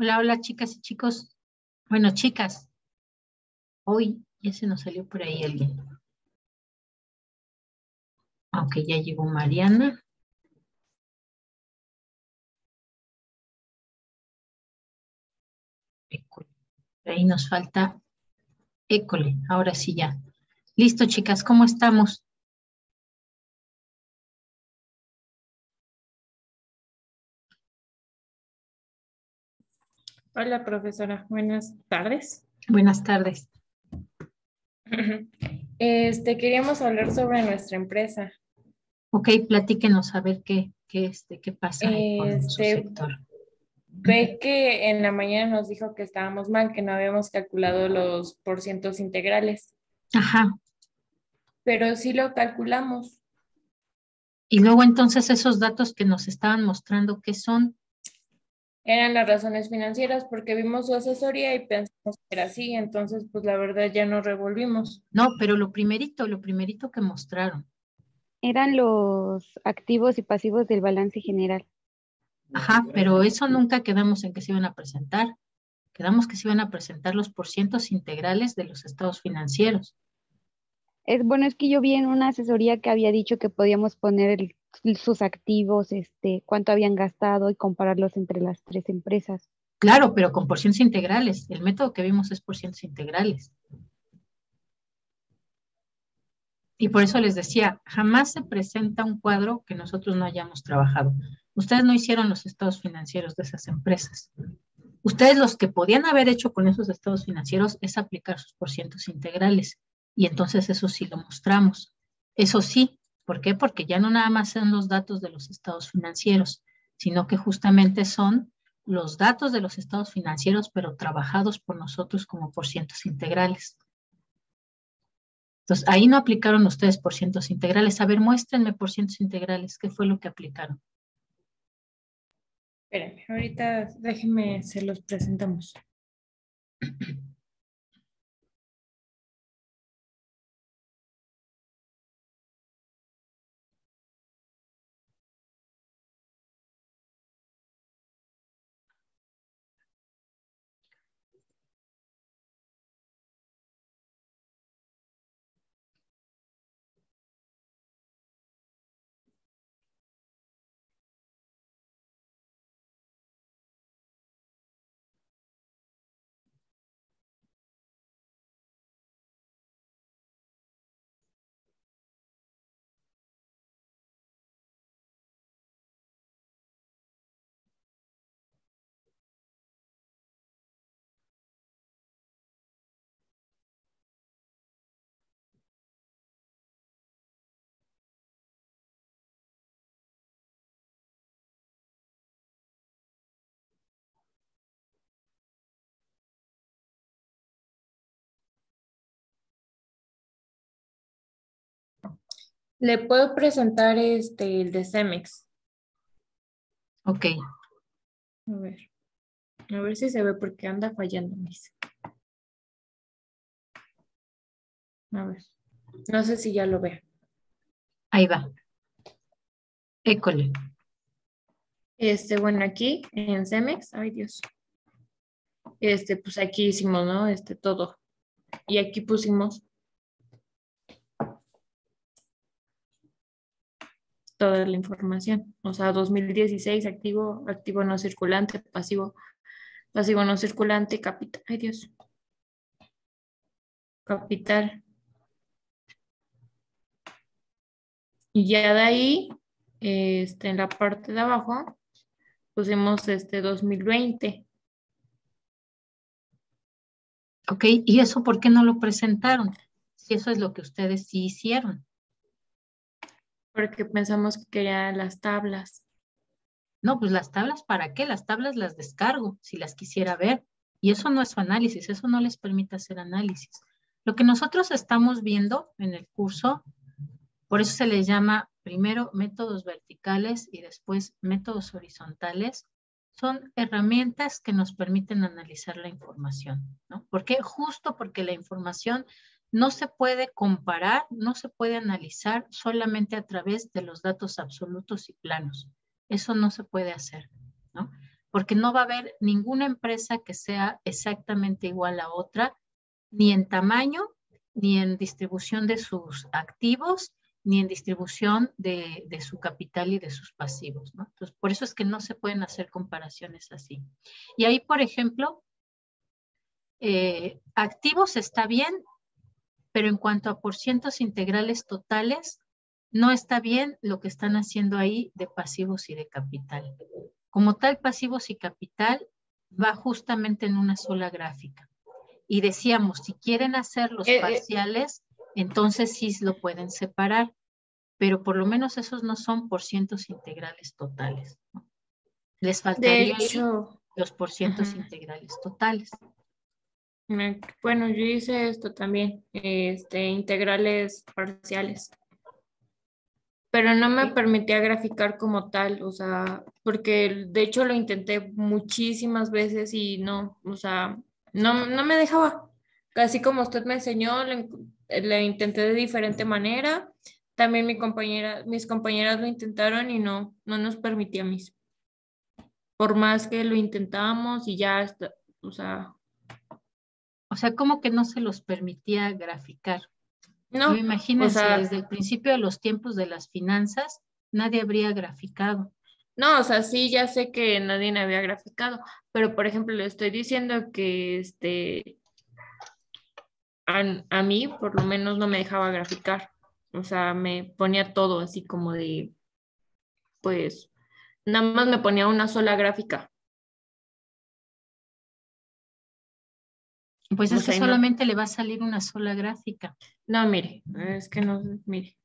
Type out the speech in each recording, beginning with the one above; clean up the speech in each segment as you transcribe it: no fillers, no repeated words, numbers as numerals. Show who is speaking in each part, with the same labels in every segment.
Speaker 1: Hola, hola, chicas y chicos. Bueno, chicas, hoy ya se nos salió por ahí alguien. Aunque ya llegó Mariana. École. Ahí nos falta École. Ahora sí ya. Listo, chicas, ¿cómo estamos?
Speaker 2: Hola, profesora. Buenas tardes.
Speaker 1: Buenas tardes.
Speaker 2: Queríamos hablar sobre nuestra empresa.
Speaker 1: Ok, platíquenos a ver qué pasa ahí con su
Speaker 2: Este,
Speaker 1: sector.
Speaker 2: Ve que en la mañana nos dijo que estábamos mal, que no habíamos calculado los porcientos integrales,
Speaker 1: Ajá.
Speaker 2: pero sí lo calculamos.
Speaker 1: Y luego entonces esos datos que nos estaban mostrando, ¿qué son?
Speaker 2: Eran las razones financieras porque vimos su asesoría y pensamos que era así, entonces pues la verdad ya nos revolvimos.
Speaker 1: No, pero lo primerito que mostraron.
Speaker 3: Eran los activos y pasivos del balance general.
Speaker 1: Ajá, pero eso nunca quedamos en que se iban a presentar. Quedamos que se iban a presentar los porcientos integrales de los estados financieros.
Speaker 3: Es que yo vi en una asesoría que había dicho que podíamos poner sus activos, cuánto habían gastado y compararlos entre las tres empresas.
Speaker 1: Claro, pero con porcientos integrales. El método que vimos es porcientos integrales. Y por eso les decía, jamás se presenta un cuadro que nosotros no hayamos trabajado. Ustedes no hicieron los estados financieros de esas empresas. Ustedes los que podían haber hecho con esos estados financieros es aplicar sus porcientos integrales. Y entonces eso sí lo mostramos. Eso sí, ¿por qué? Porque ya no nada más son los datos de los estados financieros, sino que justamente son los datos de los estados financieros, pero trabajados por nosotros como porcientos integrales. Entonces, ahí no aplicaron ustedes porcientos integrales. A ver, muéstrenme porcientos integrales. ¿Qué fue lo que aplicaron?
Speaker 2: Espérenme, ahorita déjenme, se los presentamos. Le puedo presentar el de Cemex.
Speaker 1: Ok.
Speaker 2: A ver si se ve porque anda fallando, mis. A ver, no sé si ya lo ve.
Speaker 1: Ahí va. École.
Speaker 2: Bueno, aquí en Cemex, ay Dios, pues aquí hicimos, ¿no? Todo. Y aquí pusimos toda la información. O sea, 2016, activo, activo no circulante, pasivo, pasivo no circulante, capital, ay Dios, capital. Y ya de ahí, en la parte de abajo, pusimos 2020.
Speaker 1: Ok, ¿y eso por qué no lo presentaron? Si eso es lo que ustedes sí hicieron.
Speaker 2: Porque pensamos que querían las tablas.
Speaker 1: No, pues las tablas, ¿para qué? Las tablas las descargo si las quisiera ver. Y eso no es su análisis, eso no les permite hacer análisis. Lo que nosotros estamos viendo en el curso, por eso se les llama primero métodos verticales y después métodos horizontales, son herramientas que nos permiten analizar la información, ¿no? ¿Por qué? Justo porque la información no se puede comparar, no se puede analizar solamente a través de los datos absolutos y planos. Eso no se puede hacer, ¿no? porque no va a haber ninguna empresa que sea exactamente igual a otra, ni en tamaño, ni en distribución de sus activos, ni en distribución de su capital y de sus pasivos, ¿no? Entonces, por eso es que no se pueden hacer comparaciones así. Y ahí, por ejemplo, activos está bien, pero en cuanto a porcientos integrales totales, no está bien lo que están haciendo ahí de pasivos y de capital. Como tal, pasivos y capital va justamente en una sola gráfica. Y decíamos, si quieren hacer los parciales, entonces sí lo pueden separar, pero por lo menos esos no son porcientos integrales totales, ¿no? Les
Speaker 2: De
Speaker 1: faltaría ahí
Speaker 2: hecho,
Speaker 1: los porcientos integrales totales.
Speaker 2: bueno, yo hice esto también, integrales parciales, pero no me
Speaker 1: ¿Sí?
Speaker 2: permitía graficar como tal, o sea, porque de hecho lo intenté muchísimas veces y no, o sea, no me dejaba. Así como usted me enseñó, le intenté de diferente manera. También mis compañeras lo intentaron y no nos permitía mis. Por más que lo intentamos y ya está, o sea,
Speaker 1: O sea, ¿cómo que no se los permitía graficar? Yo
Speaker 2: no, o
Speaker 1: imagínense,
Speaker 2: sea,
Speaker 1: desde el principio de los tiempos de las finanzas, nadie habría graficado.
Speaker 2: no, o sea, sí, ya sé que nadie me había graficado, pero por ejemplo, le estoy diciendo que a mí por lo menos no me dejaba graficar. O sea, me ponía todo así como de, pues, nada más me ponía una sola gráfica.
Speaker 1: Pues
Speaker 2: O
Speaker 1: es que
Speaker 2: sea, y no,
Speaker 1: solamente le va a salir una sola gráfica.
Speaker 2: no, mire, es que no, mire.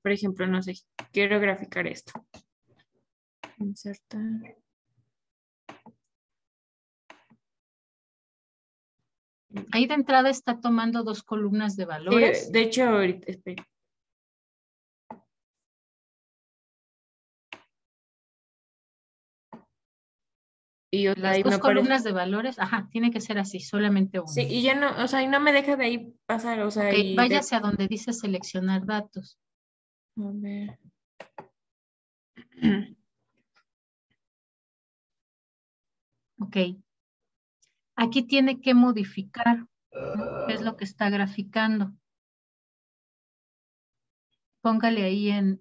Speaker 2: Por ejemplo, no sé, quiero graficar esto. Insertar.
Speaker 1: Ahí de entrada está tomando dos columnas de
Speaker 2: Sí,
Speaker 1: valores.
Speaker 2: de hecho, ahorita, espera. Y o sea,
Speaker 1: Las
Speaker 2: ahí
Speaker 1: dos
Speaker 2: me parece.
Speaker 1: columnas de valores, ajá, tiene que ser así, solamente
Speaker 2: Sí,
Speaker 1: una.
Speaker 2: y ya no, o sea, y no me deja de ahí pasar, o sea,
Speaker 1: Ok,
Speaker 2: y de.
Speaker 1: váyase a donde dice seleccionar datos.
Speaker 2: A ver.
Speaker 1: Ok, aquí tiene que modificar, ¿no? ¿Qué es lo que está graficando? Póngale ahí en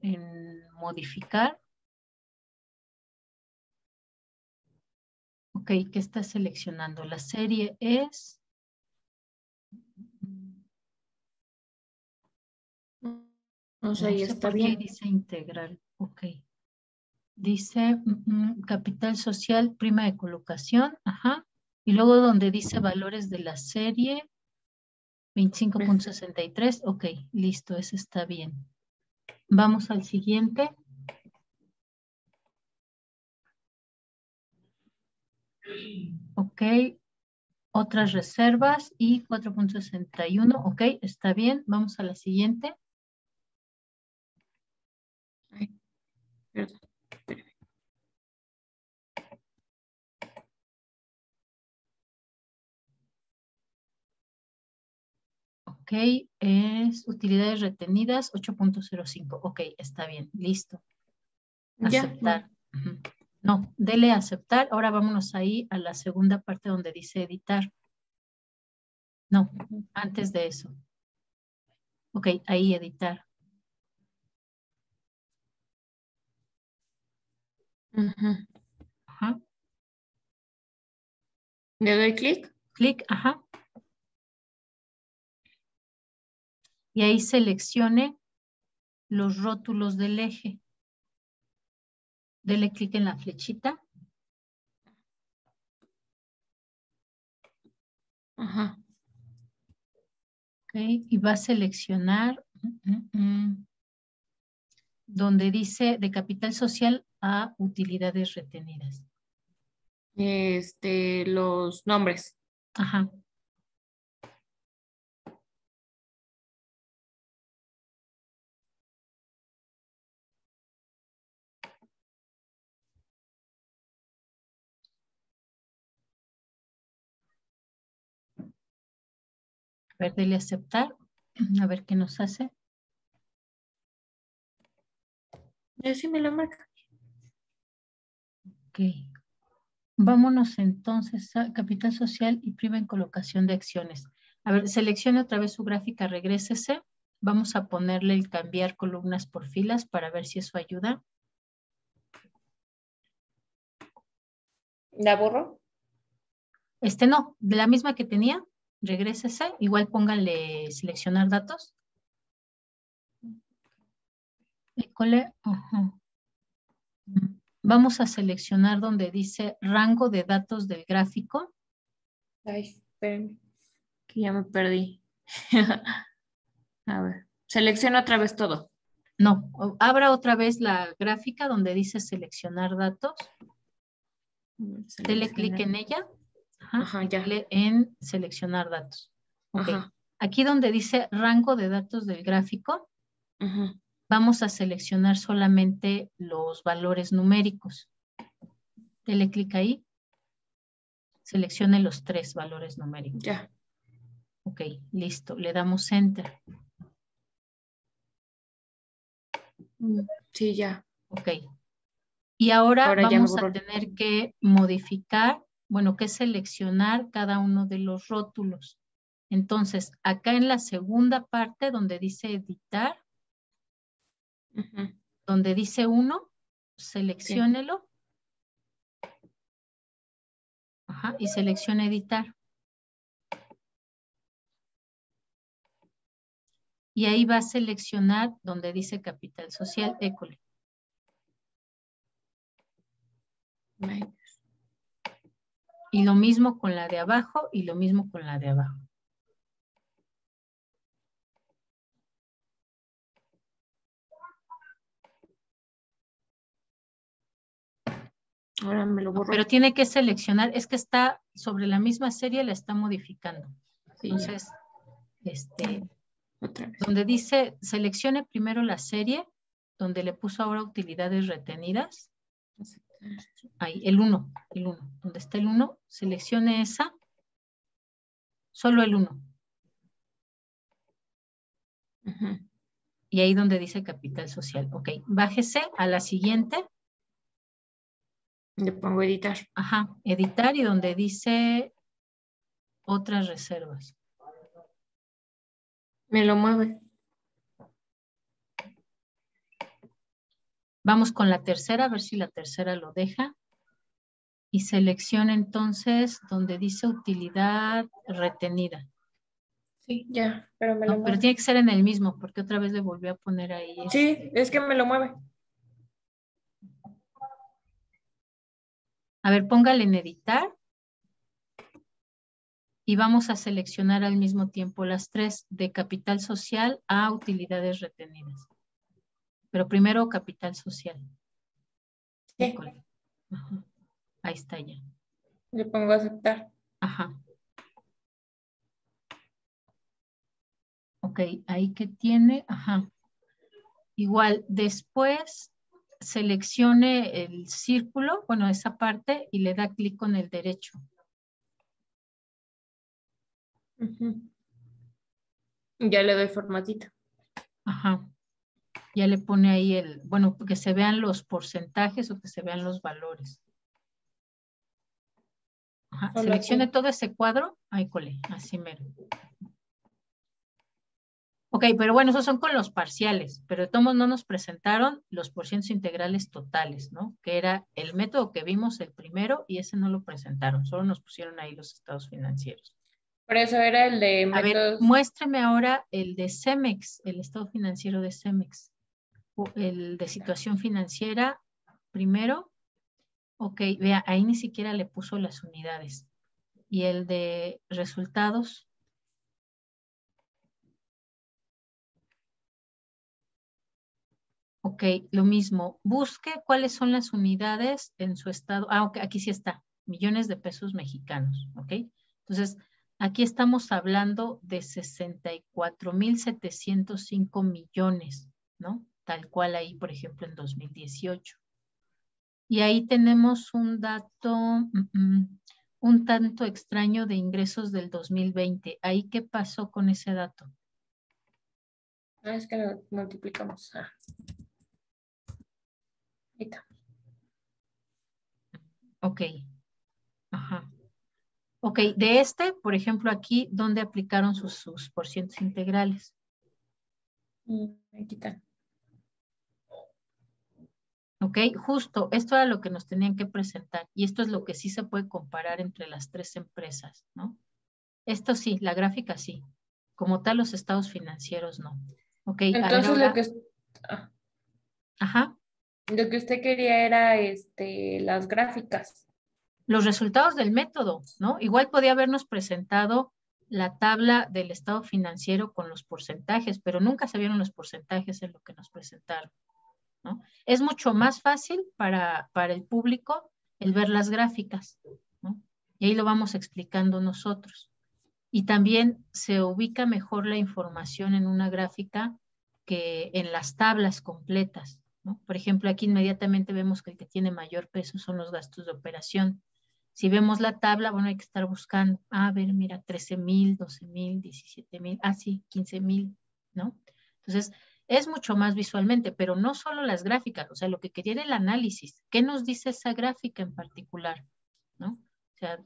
Speaker 1: modificar. Ok, ¿qué está seleccionando? La serie es...
Speaker 2: O sea,
Speaker 1: No
Speaker 2: y
Speaker 1: sé
Speaker 2: está
Speaker 1: por qué ahí
Speaker 2: bien.
Speaker 1: dice integral. Ok. Dice capital social, prima de colocación, ajá. Y luego donde dice valores de la serie, 25.63, ok, listo, ese está bien. Vamos al siguiente. Ok, otras reservas y 4.61, ok, está bien. Vamos a la siguiente.
Speaker 2: Ay, perdón. Espérame.
Speaker 1: Ok, es utilidades retenidas 8.05. Ok, está bien, listo.
Speaker 2: Ya,
Speaker 1: Aceptar. Ujú. No, dele a aceptar. Ahora vámonos ahí a la segunda parte donde dice editar. No, antes de eso. Ok, ahí editar.
Speaker 2: ujú.
Speaker 1: Ajá.
Speaker 2: Le doy clic.
Speaker 1: Clic, ajá. Y ahí seleccione los rótulos del eje. Dele clic en la flechita.
Speaker 2: Ajá.
Speaker 1: Ok, y va a seleccionar donde dice de capital social a utilidades retenidas.
Speaker 2: Los nombres.
Speaker 1: Ajá. A ver, dele a aceptar. A ver qué nos hace.
Speaker 2: Sí me lo marca.
Speaker 1: Ok. Vámonos entonces a capital social y prima en colocación de acciones. A ver, seleccione otra vez su gráfica, regrésese. Vamos a ponerle el cambiar columnas por filas para ver si eso ayuda.
Speaker 2: ¿La borro?
Speaker 1: No, de la misma que tenía, regrésese. Igual pónganle seleccionar datos. École, ajá. Vamos a seleccionar donde dice rango de datos del gráfico.
Speaker 2: Ay, espérenme, que ya me perdí. A ver, selecciono otra vez todo.
Speaker 1: No, abra otra vez la gráfica donde dice seleccionar datos. Dele clic en ella. Ajá,
Speaker 2: Ajá,
Speaker 1: y
Speaker 2: ya.
Speaker 1: dele en seleccionar datos. Ok.
Speaker 2: Ajá.
Speaker 1: Aquí donde dice rango de datos del gráfico,
Speaker 2: Ajá.
Speaker 1: vamos a seleccionar solamente los valores numéricos. Dele clic ahí. Seleccione los 3 valores numéricos.
Speaker 2: Ya.
Speaker 1: Ok, listo. Le damos Enter.
Speaker 2: Sí, ya.
Speaker 1: Ok. Y ahora
Speaker 2: Ahora ya me
Speaker 1: vamos a
Speaker 2: borró.
Speaker 1: tener que modificar, bueno, que seleccionar cada uno de los rótulos. Entonces, acá en la segunda parte donde dice editar,
Speaker 2: Ajá.
Speaker 1: donde dice 1,
Speaker 2: Sí.
Speaker 1: selecciónelo. Ajá, y seleccione editar. Y ahí va a seleccionar donde dice capital social, école. Y lo mismo con la de abajo y lo mismo con la de abajo.
Speaker 2: Ahora me lo borró.
Speaker 1: Pero tiene que seleccionar, es que está sobre la misma serie, la está modificando.
Speaker 2: Sí,
Speaker 1: Entonces,
Speaker 2: otra vez.
Speaker 1: donde dice, seleccione primero la serie, donde le puso ahora utilidades retenidas. Ahí, el 1, donde está el 1, seleccione esa, solo el 1.
Speaker 2: Ajá.
Speaker 1: Y ahí donde dice capital social. Ok, bájese a la siguiente.
Speaker 2: Le pongo editar.
Speaker 1: Ajá, editar y donde dice otras reservas.
Speaker 2: Me lo mueve.
Speaker 1: Vamos con la tercera, a ver si la tercera lo deja. Y selecciona entonces donde dice utilidad retenida.
Speaker 2: Sí, ya, pero me lo
Speaker 1: No, pero
Speaker 2: mueve.
Speaker 1: tiene que ser en el mismo, porque otra vez le volvió a poner ahí.
Speaker 2: Sí, es que me lo mueve.
Speaker 1: A ver, póngale en editar. Y vamos a seleccionar al mismo tiempo las 3, de capital social a utilidades retenidas. Pero primero capital social.
Speaker 2: Sí.
Speaker 1: Ajá. Ahí está ya.
Speaker 2: Le pongo aceptar.
Speaker 1: Ajá. Ok, ahí que tiene, ajá. Igual, después seleccione el círculo, bueno, esa parte, y le da clic con el derecho.
Speaker 2: Ya le doy formatito.
Speaker 1: Ajá. Ya le pone ahí bueno, que se vean los porcentajes o que se vean los valores. Ajá.
Speaker 2: Solo
Speaker 1: Seleccione
Speaker 2: así.
Speaker 1: todo ese cuadro. Ahí, cole, así mero. Ok, pero bueno, esos son con los parciales, pero de todos modos no nos presentaron los porcientos integrales totales, ¿no? Que era el método que vimos el primero y ese no lo presentaron, solo nos pusieron ahí los estados financieros.
Speaker 2: Por eso era el de
Speaker 1: A ver,
Speaker 2: métodos.
Speaker 1: muéstreme ahora el de CEMEX, el estado financiero de CEMEX, o el de situación financiera primero. Ok, vea, ahí ni siquiera le puso las unidades. Y el de resultados. Ok, lo mismo. Busque cuáles son las unidades en su estado. Ah, ok, aquí sí está. Millones de pesos mexicanos. Ok. Entonces, aquí estamos hablando de 64,705 millones, ¿no? Tal cual ahí, por ejemplo, en 2018. Y ahí tenemos un dato, un tanto extraño de ingresos del 2020. ¿Ahí qué pasó con ese dato?
Speaker 2: Es que lo multiplicamos. Ahí está.
Speaker 1: Ok. Ajá. Ok, de este, por ejemplo, aquí, ¿dónde aplicaron sus porcientos integrales?
Speaker 2: Aquí está.
Speaker 1: Ok, justo, esto era lo que nos tenían que presentar y esto es lo que sí se puede comparar entre las tres empresas, ¿no? Esto sí, la gráfica sí, como tal los estados financieros no. Ok, a ver
Speaker 2: Entonces
Speaker 1: ahora,
Speaker 2: ah,
Speaker 1: ajá,
Speaker 2: lo que usted quería era las gráficas.
Speaker 1: los resultados del método, ¿no? Igual podía habernos presentado la tabla del estado financiero con los porcentajes, pero nunca se vieron los porcentajes en lo que nos presentaron, ¿no? Es mucho más fácil para el público el ver las gráficas, ¿no? Y ahí lo vamos explicando nosotros. Y también se ubica mejor la información en una gráfica que en las tablas completas, ¿no? Por ejemplo, aquí inmediatamente vemos que el que tiene mayor peso son los gastos de operación. Si vemos la tabla, bueno, hay que estar buscando, a ver, mira, 13,000, 12,000, 17,000, sí, 15,000, ¿no? Entonces, es mucho más visualmente, pero no solo las gráficas, o sea, lo que quería era el análisis. ¿Qué nos dice esa gráfica en particular? ¿No? O sea,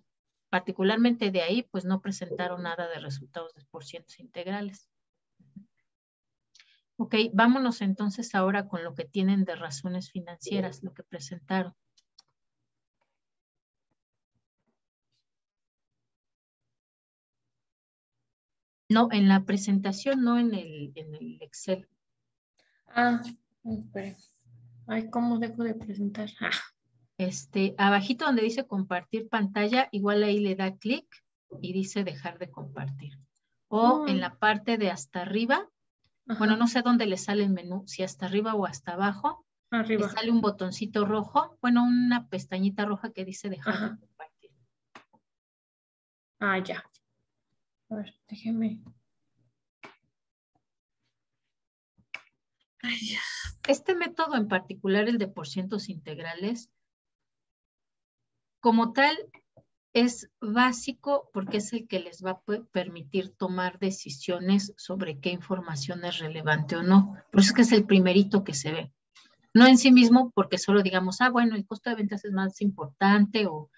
Speaker 1: particularmente de ahí, pues no presentaron nada de resultados de porcientos integrales. Ok, vámonos entonces ahora con lo que tienen de razones financieras, lo que presentaron. No, en la presentación, no en el Excel.
Speaker 2: Espere. Ay, ¿cómo dejo de presentar?
Speaker 1: Abajito donde dice compartir pantalla, igual ahí le da clic y dice dejar de compartir. O en la parte de hasta arriba, bueno,
Speaker 2: Ajá,
Speaker 1: no sé dónde le sale el menú, si hasta arriba o hasta abajo, le
Speaker 2: arriba.
Speaker 1: sale un botoncito rojo, bueno, una pestañita roja que dice dejar de
Speaker 2: Ajá.
Speaker 1: compartir.
Speaker 2: Ya. A ver, déjeme. Ay, ya.
Speaker 1: Este método en particular, el de porcientos integrales, como tal, es básico porque es el que les va a permitir tomar decisiones sobre qué información es relevante o no. Por eso es que es el primerito que se ve. No en sí mismo porque solo digamos, bueno, el costo de ventas es más importante o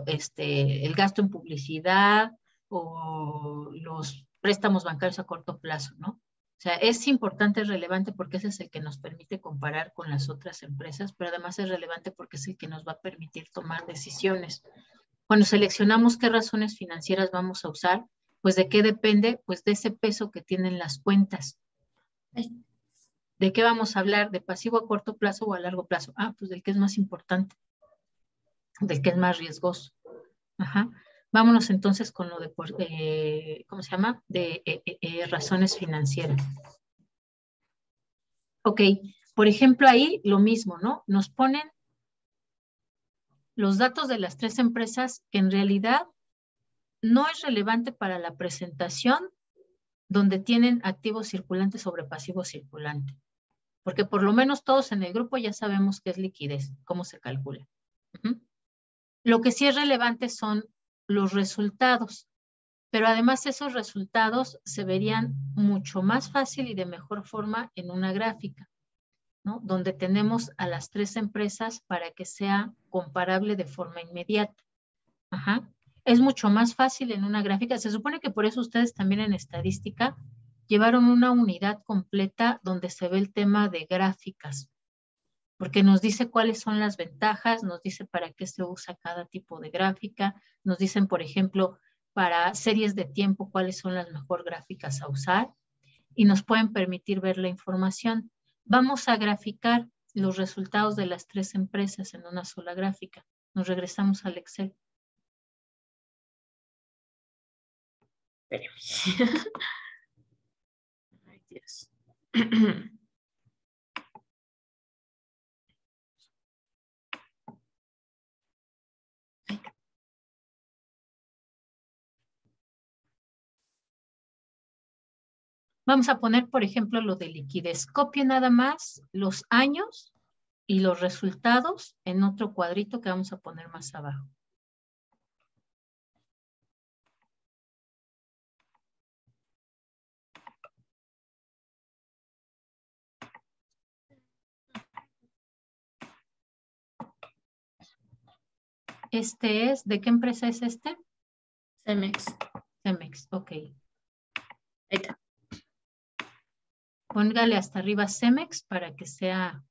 Speaker 1: el gasto en publicidad o los préstamos bancarios a corto plazo, ¿no? O sea, es importante, es relevante porque ese es el que nos permite comparar con las otras empresas, pero además es relevante porque es el que nos va a permitir tomar decisiones. Cuando seleccionamos qué razones financieras vamos a usar, pues de qué depende, pues de ese peso que tienen las cuentas.
Speaker 2: Ay,
Speaker 1: ¿De qué vamos a hablar? ¿De pasivo a corto plazo o a largo plazo? Pues del que es más importante, del que es más riesgoso. Ajá. Vámonos entonces con lo de, ¿cómo se llama? De razones financieras. Ok, por ejemplo, ahí lo mismo, ¿no? Nos ponen los datos de las tres empresas que en realidad no es relevante para la presentación donde tienen activos circulantes sobre pasivo circulante. Porque por lo menos todos en el grupo ya sabemos qué es liquidez, cómo se calcula. Uh-huh. Lo que sí es relevante son los resultados, pero además esos resultados se verían mucho más fácil y de mejor forma en una gráfica, ¿no? Donde tenemos a las tres empresas para que sea comparable de forma inmediata. Ajá. Es mucho más fácil en una gráfica. Se supone que por eso ustedes también en estadística llevaron una unidad completa donde se ve el tema de gráficas, porque nos dice cuáles son las ventajas, nos dice para qué se usa cada tipo de gráfica, nos dicen, por ejemplo, para series de tiempo cuáles son las mejor gráficas a usar y nos pueden permitir ver la información. Vamos a graficar los resultados de las tres empresas en una sola gráfica. Nos regresamos al Excel.
Speaker 2: espérame. Ay, Dios.
Speaker 1: Vamos a poner, por ejemplo, lo de liquidez. Copie nada más los años y los resultados en otro cuadrito que vamos a poner más abajo. Este es, ¿de qué empresa es este?
Speaker 2: Cemex.
Speaker 1: Cemex, ok.
Speaker 2: Ahí está.
Speaker 1: Póngale hasta arriba Cemex para que sea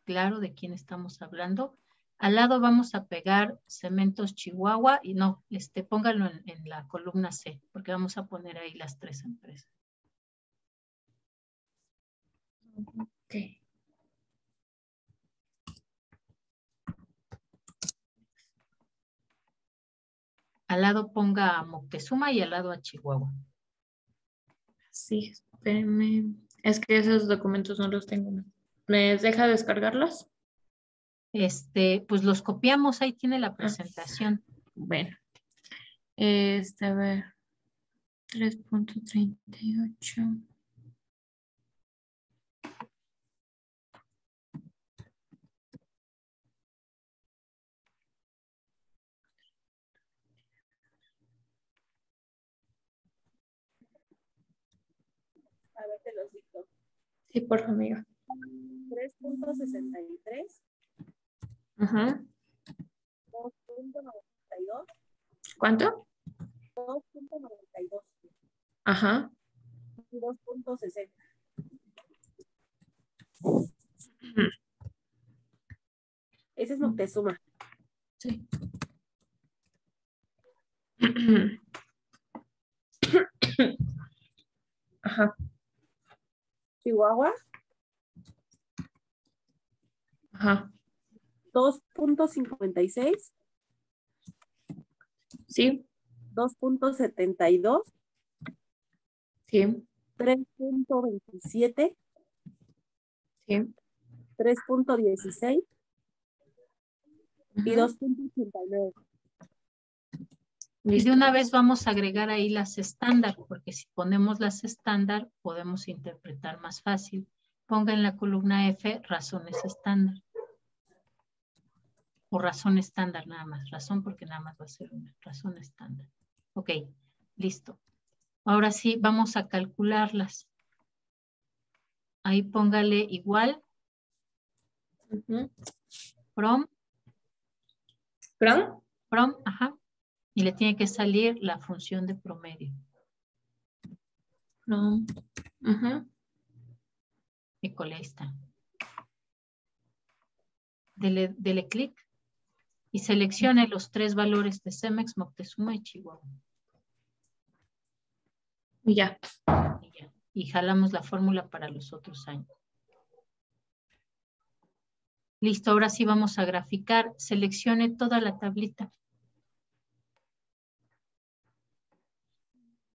Speaker 1: claro de quién estamos hablando. Al lado vamos a pegar Cementos Chihuahua y no, póngalo en la columna C, porque vamos a poner ahí las 3 empresas.
Speaker 2: Ok.
Speaker 1: Al lado ponga a Moctezuma y al lado a Chihuahua.
Speaker 2: Sí, espérenme. Es que esos documentos no los tengo. ¿Me deja descargarlos?
Speaker 1: Pues los copiamos, ahí tiene la presentación.
Speaker 2: Bueno. A ver. 3.38.
Speaker 4: A ver, te los dicto.
Speaker 2: Sí, por favor, amiga.
Speaker 4: 3.63,
Speaker 2: Ajá.
Speaker 4: 2.92,
Speaker 2: ¿Cuánto?
Speaker 4: 2.92
Speaker 2: Ajá.
Speaker 4: y 2.60. Ese es Moctezuma.
Speaker 2: Sí. Ajá.
Speaker 4: Chihuahua,
Speaker 2: Ajá.
Speaker 4: 2.56,
Speaker 2: Sí.
Speaker 4: 2.72,
Speaker 2: Sí.
Speaker 4: 3.27,
Speaker 2: Sí.
Speaker 4: 3.16 y
Speaker 2: Ujú.
Speaker 4: 2.89.
Speaker 1: Y de
Speaker 2: Listo.
Speaker 1: una vez vamos a agregar ahí las estándar, porque si ponemos las estándar podemos interpretar más fácil. Ponga en la columna F razones estándar. O razón estándar nada más. Razón porque nada más va a ser una razón estándar. Ok, listo. Ahora sí, vamos a calcularlas. Ahí póngale igual,
Speaker 2: Ujú.
Speaker 1: from,
Speaker 2: ¿Perdón?
Speaker 1: ajá. Y le tiene que salir la función de promedio.
Speaker 2: No. Ujú.
Speaker 1: École, ahí está. Dele clic y seleccione los 3 valores de Cemex, Moctezuma y Chihuahua.
Speaker 2: Ya.
Speaker 1: Y ya. Y jalamos la fórmula para los otros años. Listo, ahora sí vamos a graficar. Seleccione toda la tablita.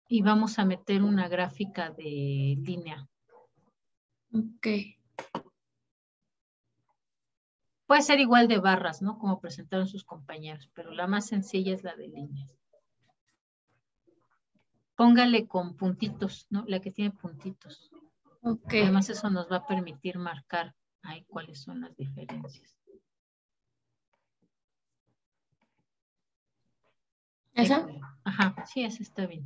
Speaker 1: Y vamos a meter una gráfica de línea.
Speaker 2: Ok.
Speaker 1: Puede ser igual de barras, ¿no? Como presentaron sus compañeros, pero la más sencilla es la de líneas. Póngale con puntitos, ¿no? La que tiene puntitos.
Speaker 2: Ok.
Speaker 1: Además, eso nos va a permitir marcar ahí cuáles son las diferencias.
Speaker 2: ¿Esa?
Speaker 1: Ajá, sí, esa está bien.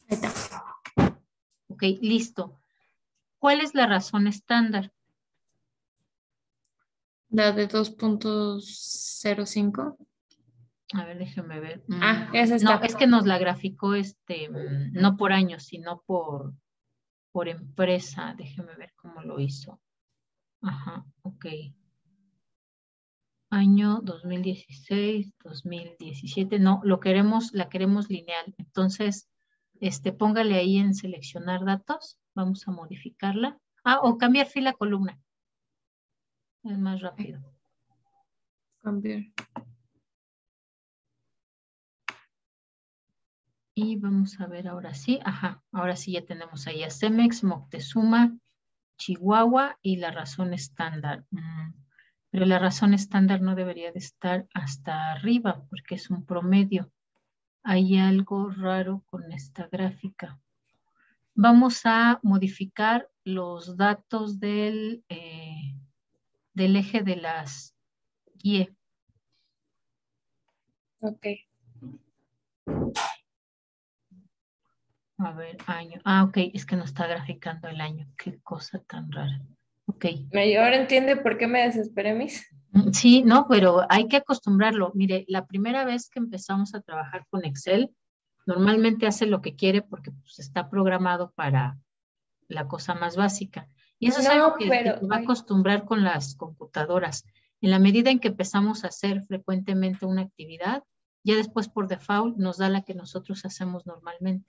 Speaker 2: Ahí está.
Speaker 1: Ok, listo. ¿Cuál es la razón estándar?
Speaker 2: La de 2.05.
Speaker 1: A ver, déjeme ver.
Speaker 2: Esa
Speaker 1: No,
Speaker 2: está.
Speaker 1: es que nos la graficó no por año, sino por empresa. Déjeme ver cómo lo hizo. Ajá, ok. Año 2016, 2017. No, la queremos lineal. Entonces, póngale ahí en seleccionar datos. Vamos a modificarla. O cambiar fila columna. Es más rápido.
Speaker 2: Cambiar.
Speaker 1: Y vamos a ver ahora sí. Ajá, ahora sí ya tenemos ahí a Cemex, Moctezuma, Chihuahua y la razón estándar. Pero la razón estándar no debería de estar hasta arriba porque es un promedio. Hay algo raro con esta gráfica. Vamos a modificar los datos del eje de las GIE.
Speaker 2: Ok.
Speaker 1: A ver, año. Ok, es que no está graficando el año. Qué cosa tan rara. Ok.
Speaker 2: ¿Ahora entiende por qué me desesperé, Miss?
Speaker 1: Sí, no, pero hay que acostumbrarlo. Mire, la primera vez que empezamos a trabajar con Excel, normalmente hace lo que quiere porque pues, está programado para la cosa más básica. Y eso es algo
Speaker 2: No,
Speaker 1: que
Speaker 2: pero,
Speaker 1: te va a
Speaker 2: ay,
Speaker 1: acostumbrar con las computadoras. En la medida en que empezamos a hacer frecuentemente una actividad, ya después por default nos da la que nosotros hacemos normalmente.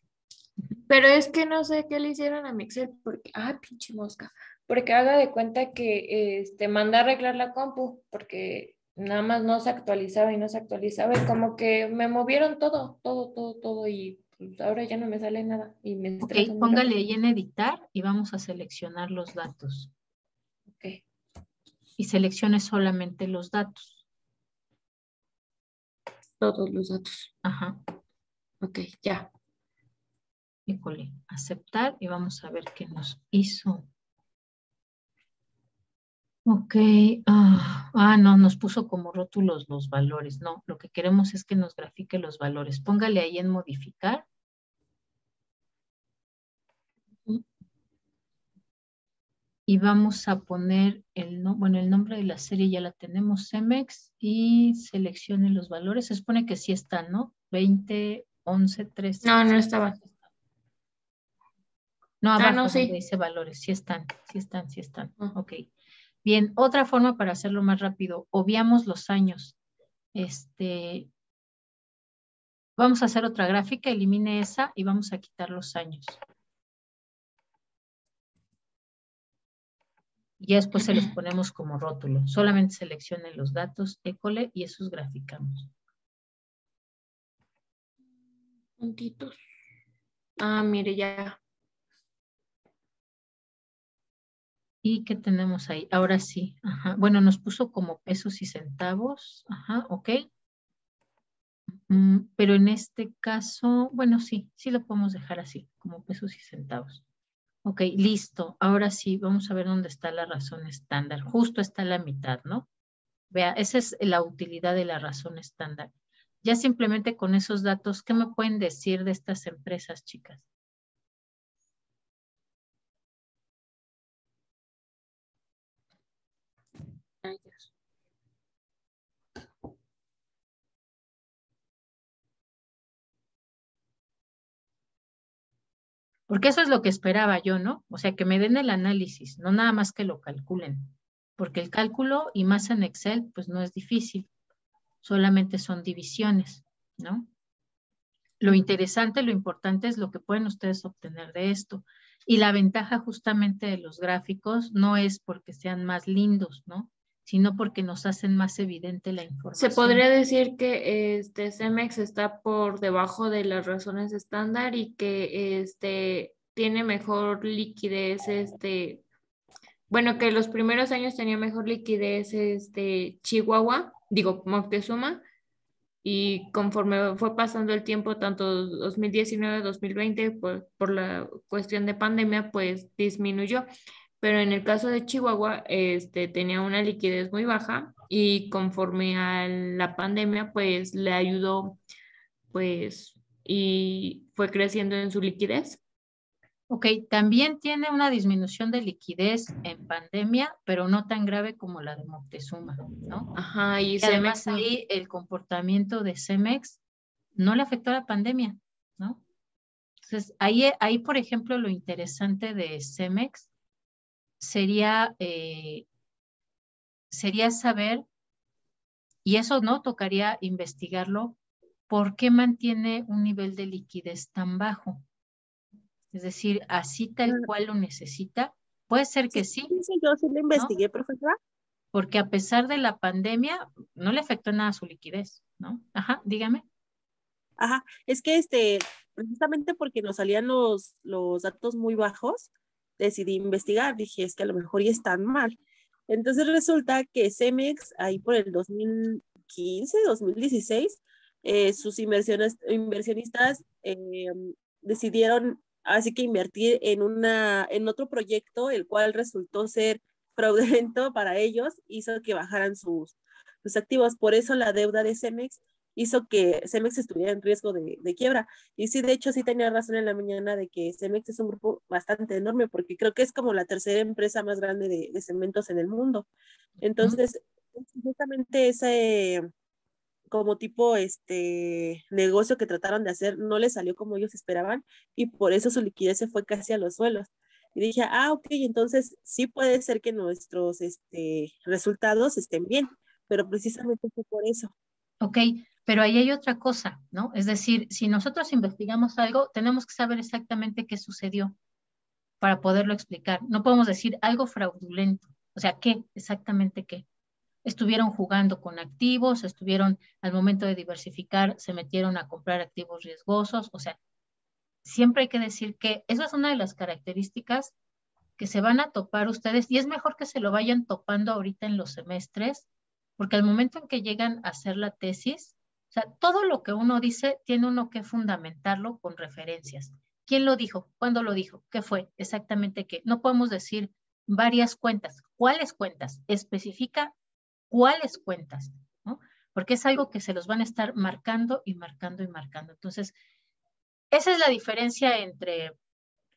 Speaker 2: pero es que no sé qué le hicieron a mi Excel, porque, ay, pinche mosca, porque haga de cuenta que mandé a arreglar la compu, porque nada más no se actualizaba y no se actualizaba, y como que me movieron todo, todo, todo, todo, y pues ahora ya no me sale nada, y me
Speaker 1: Ok,
Speaker 2: estresa muy
Speaker 1: póngale
Speaker 2: rápido.
Speaker 1: ahí en editar y vamos a seleccionar los datos.
Speaker 2: Ok,
Speaker 1: Y seleccione solamente los datos.
Speaker 2: todos los datos.
Speaker 1: Ajá,
Speaker 2: Ok, ya.
Speaker 1: híjole, aceptar y vamos a ver qué nos hizo. Ok, no, nos puso como rótulos los valores. No, lo que queremos es que nos grafique los valores. Póngale ahí en modificar. Y vamos a poner el nombre de la serie ya la tenemos, Cemex, y seleccione los valores. Se supone que sí están, ¿no? 20, 11, 13.
Speaker 2: No, no
Speaker 1: Sí,
Speaker 2: estaba.
Speaker 1: no,
Speaker 2: Ah, no,
Speaker 1: abajo donde
Speaker 2: sí.
Speaker 1: dice valores, sí están, sí están, sí están.
Speaker 2: Ah,
Speaker 1: Ok. Bien, otra forma para hacerlo más rápido, obviamos los años. Este, vamos a hacer otra gráfica, elimine esa y vamos a quitar los años. Y ya después se los ponemos como rótulo. Solamente seleccione los datos, école y esos graficamos.
Speaker 2: puntitos. Ah, mire, ya.
Speaker 1: ¿Y qué tenemos ahí? Ahora sí. Ajá. Bueno, nos puso como pesos y centavos. Ajá, ok. Pero en este caso, bueno, sí, sí lo podemos dejar así, como pesos y centavos. Ok, listo. Ahora sí, vamos a ver dónde está la razón estándar. Justo está a la mitad, ¿no? Vea, esa es la utilidad de la razón estándar. Ya simplemente con esos datos, ¿qué me pueden decir de estas empresas, chicas?
Speaker 2: Ay, Dios.
Speaker 1: Porque eso es lo que esperaba yo, ¿no? O sea, que me den el análisis, no nada más que lo calculen. Porque el cálculo, y más en Excel, pues no es difícil, solamente son divisiones, ¿no? Lo interesante, lo importante es lo que pueden ustedes obtener de esto. Y la ventaja justamente de los gráficos no es porque sean más lindos, ¿no? Sino porque nos hacen más evidente la
Speaker 2: Se
Speaker 1: información.
Speaker 2: podría decir que Cemex está por debajo de las razones estándar y que tiene mejor liquidez, bueno, que los primeros años tenía mejor liquidez Chihuahua, digo, Moctezuma, y conforme fue pasando el tiempo, tanto 2019, 2020, pues por la cuestión de pandemia, pues disminuyó. Pero en el caso de Chihuahua, tenía una liquidez muy baja y conforme a la pandemia, pues le ayudó, pues, y fue creciendo en su liquidez.
Speaker 1: Ok, también tiene una disminución de liquidez en pandemia, pero no tan grave como la de Moctezuma, ¿no?
Speaker 2: Ajá, y
Speaker 1: Y además
Speaker 2: Cemex no.
Speaker 1: ahí el comportamiento de Cemex no le afectó a la pandemia, ¿no? Entonces, ahí, por ejemplo, lo interesante de Cemex sería, sería saber, y eso no tocaría investigarlo, por qué mantiene un nivel de liquidez tan bajo. Es decir, así tal
Speaker 4: Ah,
Speaker 1: cual lo necesita. Puede ser que
Speaker 4: sí,
Speaker 1: sí,
Speaker 4: sí, yo sí lo
Speaker 1: ¿no?
Speaker 4: investigué, profesora.
Speaker 1: Porque a pesar de la pandemia, no le afectó nada su liquidez, ¿no? Ajá, dígame.
Speaker 4: Ajá, es que precisamente porque nos salían los datos muy bajos, decidí investigar, dije, es que a lo mejor ya están mal. Entonces resulta que Cemex, ahí por el 2015, 2016, sus inversionistas decidieron así que invertir en otro proyecto, el cual resultó ser fraudulento para ellos, hizo que bajaran sus activos. Por eso la deuda de Cemex hizo que Cemex estuviera en riesgo de quiebra. Y sí, de hecho, sí tenía razón en la mañana de que Cemex es un grupo bastante enorme, porque creo que es como la tercera empresa más grande de cementos en el mundo.
Speaker 1: ¿Mm?
Speaker 4: Entonces, Justamente ese como tipo negocio que trataron de hacer no les salió como ellos esperaban y por eso su liquidez se fue casi a los suelos. Y dije, ok, entonces sí puede ser que nuestros resultados estén bien, pero precisamente fue por eso.
Speaker 1: Ok, pero ahí hay otra cosa, ¿no? Es decir, si nosotros investigamos algo, tenemos que saber exactamente qué sucedió para poderlo explicar. No podemos decir algo fraudulento. O sea, ¿qué? Exactamente qué. Estuvieron jugando con activos, estuvieron al momento de diversificar, se metieron a comprar activos riesgosos. O sea, siempre hay que decir que esa es una de las características que se van a topar ustedes y es mejor que se lo vayan topando ahorita en los semestres, porque al momento en que llegan a hacer la tesis, o sea, todo lo que uno dice tiene uno que fundamentarlo con referencias. ¿Quién lo dijo? ¿Cuándo lo dijo? ¿Qué fue? Exactamente qué. No podemos decir varias cuentas. ¿Cuáles cuentas? Especifica cuáles cuentas, ¿no? Porque es algo que se los van a estar marcando y marcando y marcando. Entonces, esa es la diferencia entre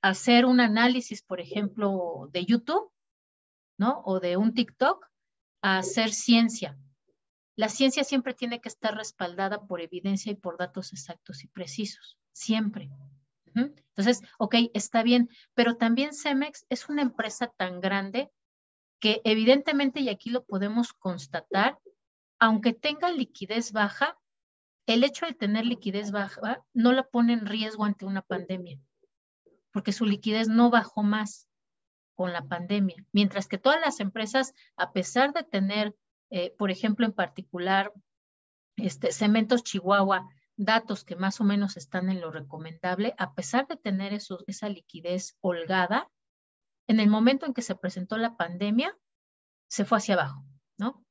Speaker 1: hacer un análisis, por ejemplo, de YouTube, ¿no? O de un TikTok, a hacer ciencia. La ciencia siempre tiene que estar respaldada por evidencia y por datos exactos y precisos, siempre. Entonces, ok, está bien, pero también Cemex es una empresa tan grande que evidentemente, y aquí lo podemos constatar, aunque tenga liquidez baja, el hecho de tener liquidez baja no la pone en riesgo ante una pandemia, porque su liquidez no bajó más con la pandemia, mientras que todas las empresas, a pesar de tener, por ejemplo, en particular, Cementos Chihuahua, datos que más o menos están en lo recomendable, a pesar de tener esa liquidez holgada, en el momento en que se presentó la pandemia, se fue hacia abajo, ¿no?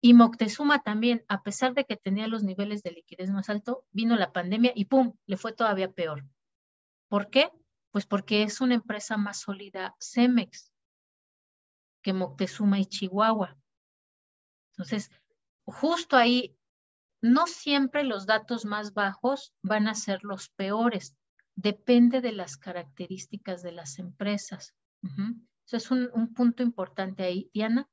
Speaker 1: Y Moctezuma también, a pesar de que tenía los niveles de liquidez más alto, vino la pandemia y ¡pum!, le fue todavía peor. ¿Por qué? Pues porque es una empresa más sólida Cemex que Moctezuma y Chihuahua. Entonces, justo ahí, no siempre los datos más bajos van a ser los peores. Depende de las características de las empresas. Eso es un punto importante ahí. Diana.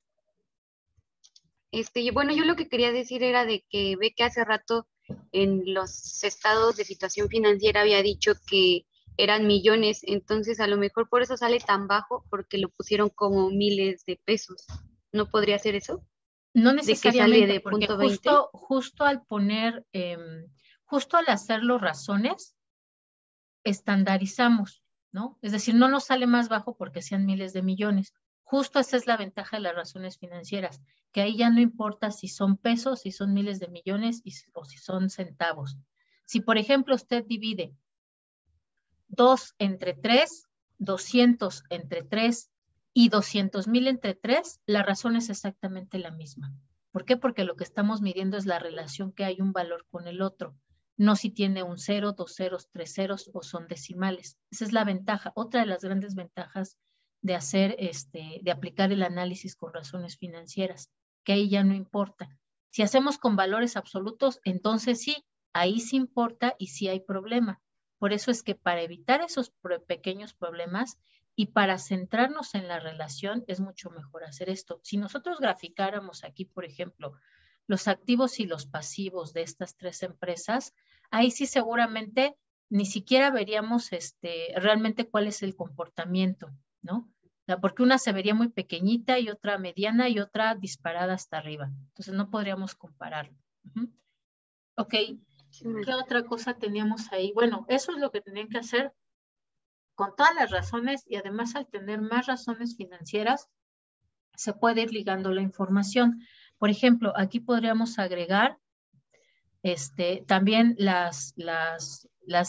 Speaker 3: Bueno, yo lo que quería decir era de que ve que hace rato en los estados de situación financiera había dicho que eran millones, entonces a lo mejor por eso sale tan bajo, porque lo pusieron como miles de pesos. ¿No podría ser eso?
Speaker 1: No
Speaker 3: De que sale
Speaker 1: necesariamente,
Speaker 3: de
Speaker 1: porque
Speaker 3: punto 20.
Speaker 1: justo al poner, justo al hacer los razones, estandarizamos, ¿no? Es decir, no nos sale más bajo porque sean miles de millones. Justo esa es la ventaja de las razones financieras, que ahí ya no importa si son pesos, si son miles de millones o si son centavos. Si, por ejemplo, usted divide 2 entre 3, 200 entre 3 y 200,000 entre 3, la razón es exactamente la misma. ¿Por qué? Porque lo que estamos midiendo es la relación que hay un valor con el otro, no si tiene un 0, 2 ceros, 3 ceros o son decimales. Esa es la ventaja, otra de las grandes ventajas de hacer, de aplicar el análisis con razones financieras, que ahí ya no importa. Si hacemos con valores absolutos, entonces sí, ahí sí importa y sí hay problema. Por eso es que para evitar esos pequeños problemas y para centrarnos en la relación es mucho mejor hacer esto. Si nosotros graficáramos aquí, por ejemplo, los activos y los pasivos de estas tres empresas, ahí sí seguramente ni siquiera veríamos realmente cuál es el comportamiento, ¿no? Porque una se vería muy pequeñita y otra mediana y otra disparada hasta arriba. Entonces no podríamos compararlo. Ok, ¿qué otra cosa teníamos ahí? Bueno, eso es lo que tenían que hacer con todas las razones y además al tener más razones financieras, se puede ir ligando la información. Por ejemplo, aquí podríamos agregar también las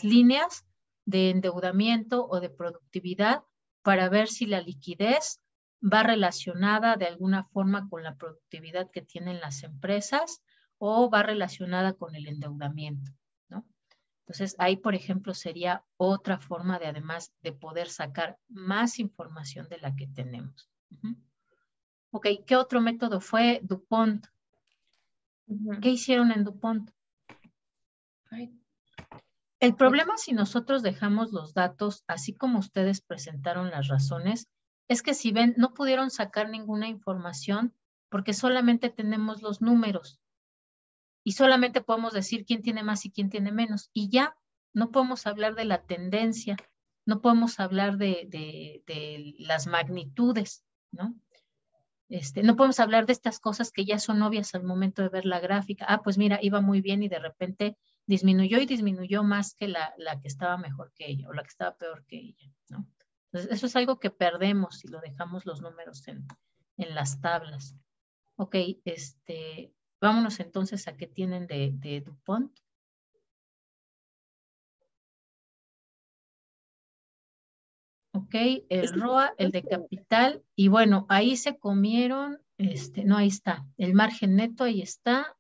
Speaker 1: líneas de endeudamiento o de productividad para ver si la liquidez va relacionada de alguna forma con la productividad que tienen las empresas o va relacionada con el endeudamiento, ¿no? Entonces, ahí, por ejemplo, sería otra forma de, además, de poder sacar más información de la que tenemos. Ok, ¿qué otro método fue? DuPont. ¿Qué hicieron en DuPont? El problema si nosotros dejamos los datos, así como ustedes presentaron las razones, es que si ven, no pudieron sacar ninguna información porque solamente tenemos los números y solamente podemos decir quién tiene más y quién tiene menos. Y ya no podemos hablar de la tendencia, no podemos hablar de las magnitudes, ¿no? No podemos hablar de estas cosas que ya son obvias al momento de ver la gráfica. Ah, pues mira, iba muy bien y de repente disminuyó y disminuyó más que la que estaba mejor que ella o la que estaba peor que ella, ¿no? Entonces, eso es algo que perdemos si lo dejamos los números en las tablas. Ok, vámonos entonces a qué tienen de DuPont. Ok, el ROA, el de capital, y bueno, ahí se comieron, no, ahí está, el margen neto, ahí está,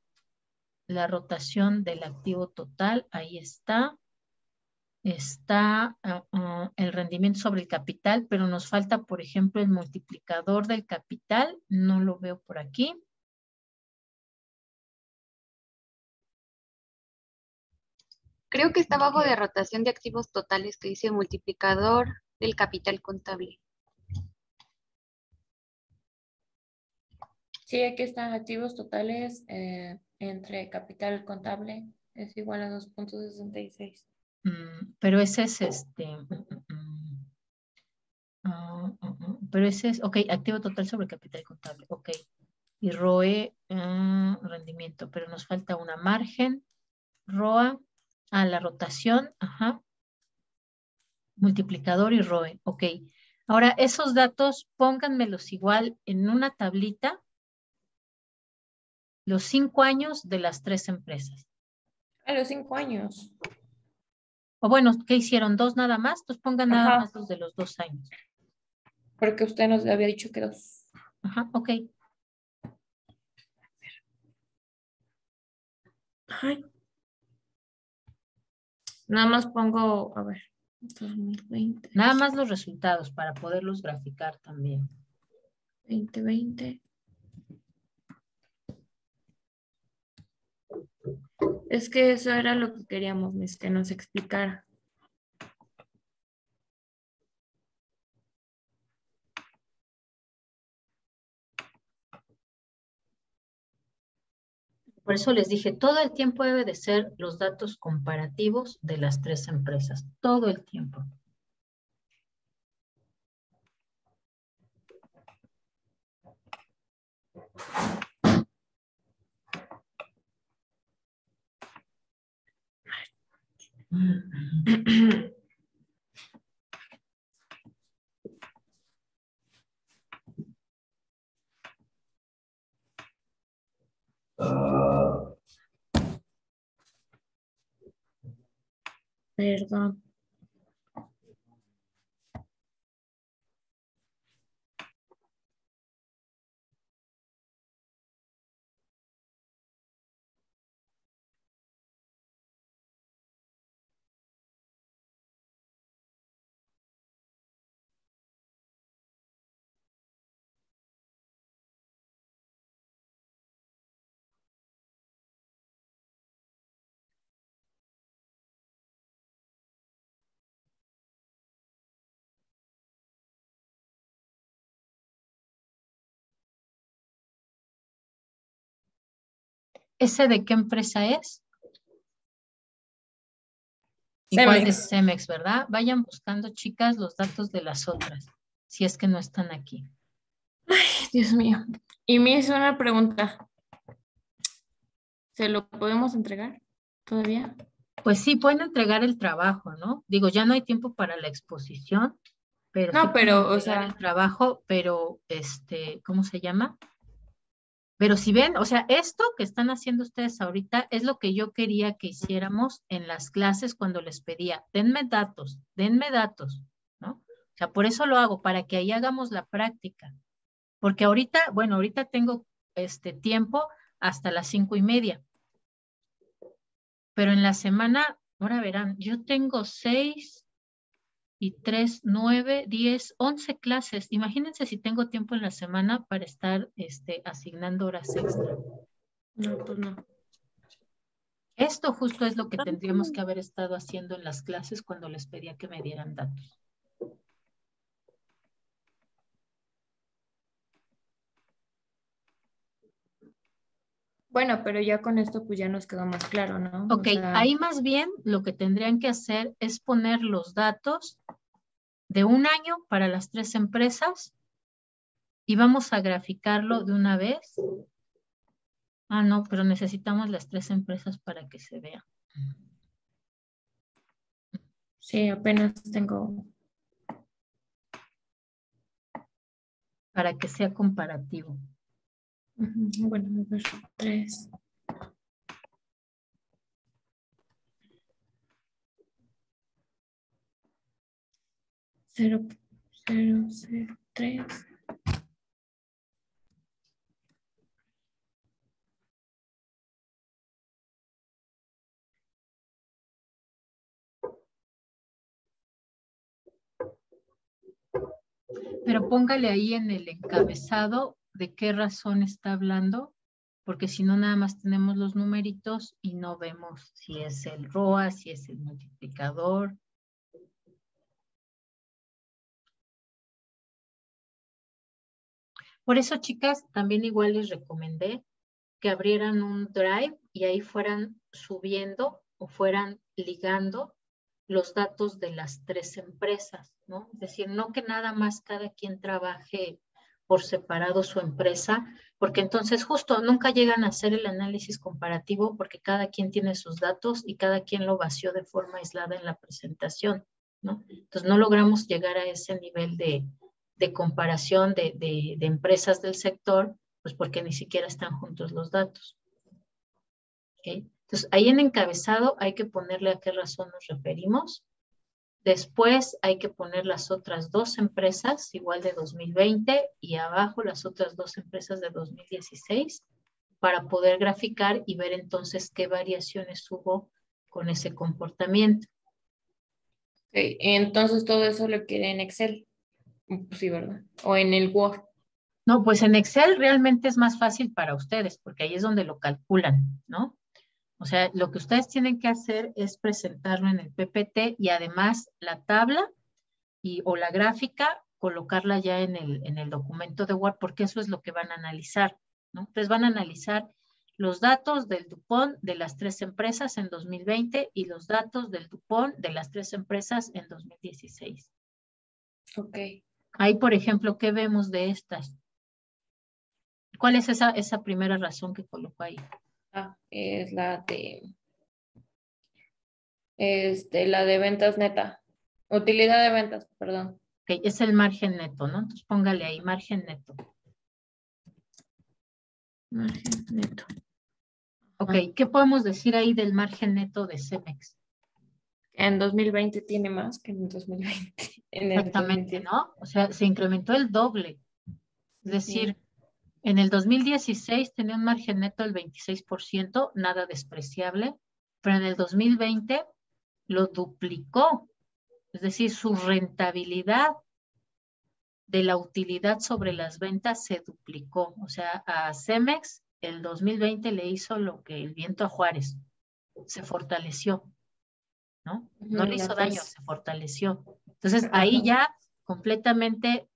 Speaker 1: la rotación del activo total, ahí está el rendimiento sobre el capital, pero nos falta, por ejemplo, el multiplicador del capital, no lo veo por aquí.
Speaker 3: Creo que está abajo de rotación de activos totales que dice multiplicador del capital contable.
Speaker 2: Sí, aquí están activos totales entre capital contable es igual a 2.66.
Speaker 1: Pero ese es pero ese es, ok, activo total sobre capital contable, ok. Y ROE, rendimiento, pero nos falta una margen, ROA, la rotación, ajá, multiplicador y ROE, ok. Ahora, esos datos, pónganmelos igual en una tablita, los 5 años de las 3 empresas.
Speaker 2: A los 5 años.
Speaker 1: O bueno, ¿qué hicieron? 2 nada más, pues pongan nada
Speaker 2: Ajá.
Speaker 1: más los de los 2 años.
Speaker 2: Porque usted nos había dicho que 2.
Speaker 1: Ajá, ok.
Speaker 2: Ay. Nada más pongo, a ver, 2020.
Speaker 1: Nada más los resultados para poderlos graficar también.
Speaker 2: 2020. Es que eso era lo que queríamos, Miss, que nos explicara.
Speaker 1: Por eso les dije, todo el tiempo debe de ser los datos comparativos de las 3 empresas, todo el tiempo.
Speaker 2: Perdón.
Speaker 1: ¿Ese de qué empresa es? Igual de
Speaker 2: Cemex.
Speaker 1: Cemex, ¿verdad? Vayan buscando, chicas, los datos de las otras, si es que no están aquí.
Speaker 2: Dios mío. Y me hizo una pregunta. ¿Se lo podemos entregar todavía?
Speaker 1: Pues sí, pueden entregar el trabajo, ¿no? Digo, ya no hay tiempo para la exposición, pero sí
Speaker 2: No,
Speaker 1: pueden
Speaker 2: pero, o
Speaker 1: entregar el
Speaker 2: sea,
Speaker 1: trabajo, pero, ¿cómo se llama? Pero si ven, o sea, esto que están haciendo ustedes ahorita es lo que yo quería que hiciéramos en las clases cuando les pedía, denme datos, ¿no? O sea, por eso lo hago, para que ahí hagamos la práctica. Porque ahorita, bueno, ahorita tengo tiempo hasta las 5:30. Pero en la semana, ahora verán, yo tengo 6 y 3, 9, 10, 11 clases. Imagínense si tengo tiempo en la semana para estar asignando horas extra.
Speaker 2: no, pues no.
Speaker 1: Esto justo es lo que tendríamos que haber estado haciendo en las clases cuando les pedía que me dieran datos.
Speaker 2: Bueno, pero ya con esto pues ya nos quedó más claro, ¿no?
Speaker 1: Ok,
Speaker 2: O sea,
Speaker 1: ahí más bien lo que tendrían que hacer es poner los datos de un año para las 3 empresas y vamos a graficarlo de una vez. Ah, no, pero necesitamos las 3 empresas para que se vea.
Speaker 2: sí, apenas tengo.
Speaker 1: Para que sea comparativo.
Speaker 2: Bueno, a ver, 3. Cero, 0, 0, 3.
Speaker 1: Pero póngale ahí en el encabezado de qué razón está hablando, porque si no nada más tenemos los numeritos y no vemos si es el ROA, si es el multiplicador. Por eso, chicas, también igual les recomendé que abrieran un Drive y ahí fueran subiendo o fueran ligando los datos de las 3 empresas, ¿no? Es decir, no que nada más cada quien trabaje por separado su empresa, porque entonces justo nunca llegan a hacer el análisis comparativo porque cada quien tiene sus datos y cada quien lo vació de forma aislada en la presentación, ¿no? Entonces no logramos llegar a ese nivel de comparación de empresas del sector, pues porque ni siquiera están juntos los datos. ¿Okay? Entonces, ahí en encabezado hay que ponerle a qué razón nos referimos. Después hay que poner las otras 2 empresas, igual de 2020, y abajo las otras 2 empresas de 2016, para poder graficar y ver entonces qué variaciones hubo con ese comportamiento.
Speaker 2: Okay, entonces todo eso lo quiere en Excel. Pues sí, ¿verdad? O en el Word.
Speaker 1: No, pues en Excel realmente es más fácil para ustedes, porque ahí es donde lo calculan, ¿no? O sea, lo que ustedes tienen que hacer es presentarlo en el PPT y además la tabla o la gráfica, colocarla ya en el documento de Word, porque eso es lo que van a analizar, ¿no? Entonces van a analizar los datos del DuPont de las 3 empresas en 2020 y los datos del DuPont de las 3 empresas en 2016.
Speaker 2: Ok.
Speaker 1: Ahí, por ejemplo, ¿qué vemos de estas? ¿Cuál es esa primera razón que colocó ahí?
Speaker 2: Es la de ventas neta. Utilidad de ventas, perdón.
Speaker 1: Okay, es el margen neto, ¿no? Entonces póngale ahí, margen neto.
Speaker 2: Margen neto.
Speaker 1: Ok, ¿qué podemos decir ahí del margen neto de Cemex?
Speaker 2: En 2020 tiene más que en 2020. En el
Speaker 1: Exactamente,
Speaker 2: 2010.
Speaker 1: ¿no? O sea, se incrementó el doble. Es decir,
Speaker 2: Sí.
Speaker 1: en el 2016 tenía un margen neto del 26%, nada despreciable, pero en el 2020 lo duplicó. Es decir, su rentabilidad de la utilidad sobre las ventas se duplicó. O sea, a Cemex el 2020 le hizo lo que el viento a Juárez, se fortaleció, ¿no? No le hizo daño, se fortaleció. Entonces, ahí ya completamente